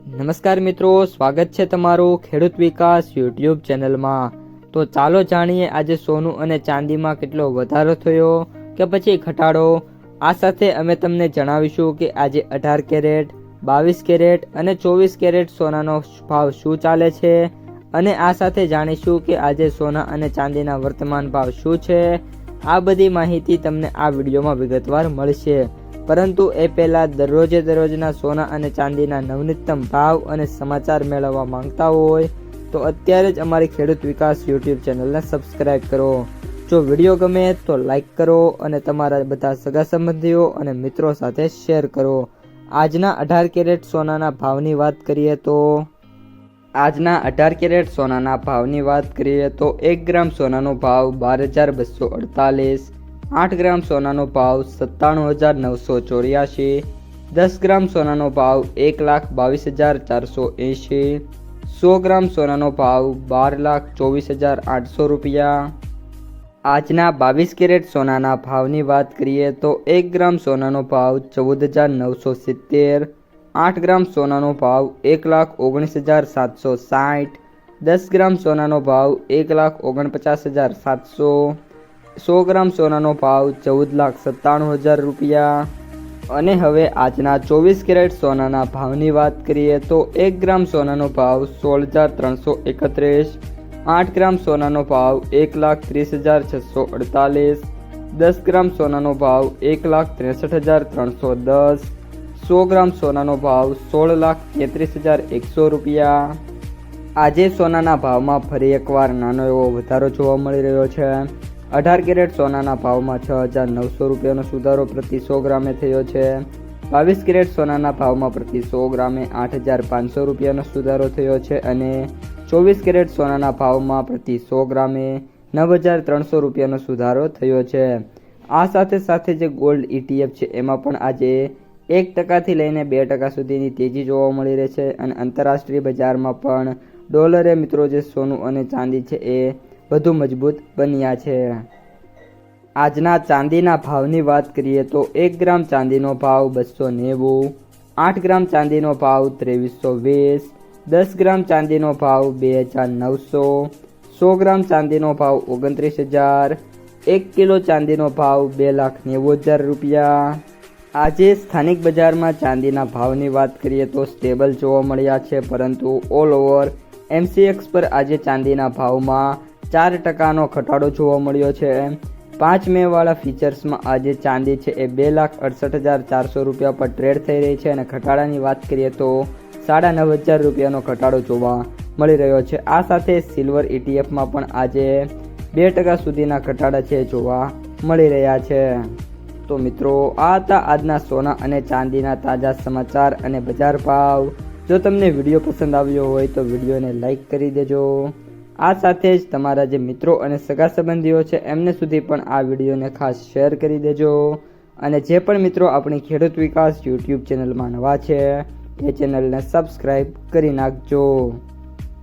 નમસ્કાર મિત્રો, સ્વાગત છે તમારું ખેડૂત વિકાસ યુટ્યુબ ચેનલમાં। તો ચાલો જાણીએ આજે સોનું અને ચાંદીમાં કેટલો વધારો થયો કે પછી ઘટાડો। આ સાથે અમે તમને જણાવીશું કે આજે 18 કેરેટ, 22 કેરેટ અને 24 કેરેટ સોનાનો ભાવ શું ચાલે છે અને આ સાથે જાણીશું કે આજે સોના અને ચાંદીના વર્તમાન ભાવ શું છે। આ બધી માહિતી તમને આ વિડીયોમાં વિગતવાર મળશે, પરંતુ એ પહેલાં દરરોજના સોના અને ચાંદીના નવનીતમ ભાવ અને સમાચાર મેળવવા માંગતા હોય તો અત્યારે જ અમારી ખેડૂત વિકાસ યુટ્યુબ ચેનલને સબસ્ક્રાઈબ કરો। જો વિડીયો ગમે તો લાઈક કરો અને તમારા બધા સગા સંબંધીઓ અને મિત્રો સાથે શેર કરો। આજના 18 કેરેટ સોનાના ભાવની વાત કરીએ તો આજના 18 કેરેટ સોનાના ભાવની વાત કરીએ તો 1 ગ્રામ સોનાનો ભાવ 12,248, 8 ગ્રામ સોનાનો ભાવ 97,984, 10 ગ્રામ સોનાનો ભાવ 1,22,480, 100 ગ્રામ સોનાનો ભાવ 12,24,800 રૂપિયા। આજના 22 કેરેટ સોનાના ભાવની વાત કરીએ તો 1 ગ્રામ સોનાનો ભાવ 14,970, 8 ગ્રામ સોનાનો ભાવ 1,19,760, 10 ગ્રામ સોનાનો ભાવ 1,49,700, 100 ગ્રામ સોનાનો ભાવ 14,97,000 રૂપિયા। અને હવે આજના 24 કેરેટ સોનાના ભાવની વાત કરીએ તો 1 ગ્રામ સોનાનો ભાવ 16,331, 8 ગ્રામ સોનાનો ભાવ 1,30,648, 10 ગ્રામ સોનાનો ભાવ 1,63,310, 100 ગ્રામ સોનાનો ભાવ 16,33,100 રૂપિયા। આજે સોનાના ભાવમાં ફરી એકવાર નાનો એવો વધારો જોવા મળી રહ્યો છે। 18 કેરેટ સોનાના ભાવમાં 6,900 રૂપિયાનો સુધારો પ્રતિ 100 ગ્રામે થયો છે। 22 કેરેટ સોનાના ભાવમાં પ્રતિ 100 ગ્રામે 8,500 રૂપિયાનો સુધારો થયો છે અને 24 કેરેટ સોનાના ભાવમાં પ્રતિ 100 ગ્રામે 9,300 રૂપિયાનો સુધારો થયો છે। આ સાથે જે ગોલ્ડ ETF છે એમાં પણ આજે 1% લઈને 2% સુધીની તેજી જોવા મળી રહી છે અને આંતરરાષ્ટ્રીય બજારમાં પણ ડોલરે મિત્રો જે સોનું અને ચાંદી છે એ વધુ મજબૂત બન્યા છે। આજના ચાંદીના ભાવની વાત કરીએ તો 1 ગ્રામ ચાંદીનો ભાવ 290, 8 ગ્રામ ચાંદીનો ભાવ 2320, 10 ગ્રામ ચાંદીનો ભાવ 2,900, 100 ગ્રામ ચાંદીનો ભાવ 29,000, 1 કિલો ચાંદીનો ભાવ 2,90,000 રૂપિયા। આજે સ્થાનિક બજારમાં ચાંદીના ભાવની વાત કરીએ તો સ્ટેબલ જોવા મળ્યા છે, પરંતુ ઓલ ઓવર MCX પર આજે ચાંદીના ભાવમાં 4%નો ઘટાડો જોવા મળ્યો છે। 5 મે વાળા ફીચર્સમાં આજે ચાંદી છે એ 2,68,400 રૂપિયા પર ટ્રેડ થઈ રહી છે અને ઘટાડાની વાત કરીએ તો 9,500 રૂપિયાનો ઘટાડો જોવા મળી રહ્યો છે। આ સાથે સિલ્વર ETFમાં પણ આજે 2% સુધીના ઘટાડા છે જોવા મળી રહ્યા છે। તો મિત્રો, આ હતા આજના સોના અને ચાંદીના તાજા સમાચાર અને બજાર ભાવ। જો તમને વિડીયો પસંદ આવ્યો હોય તો વિડીયોને લાઈક કરી દેજો। આ સાથે જ તમારા જે મિત્રો અને સગા સંબંધીઓ છે એમને સુધી પણ આ વિડીયોને ખાસ શેર કરી દેજો અને જે પણ મિત્રો આપણી ખેડૂત વિકાસ યુટ્યુબ ચેનલમાં નવા છે એ ચેનલને સબસ્ક્રાઈબ કરી નાખજો।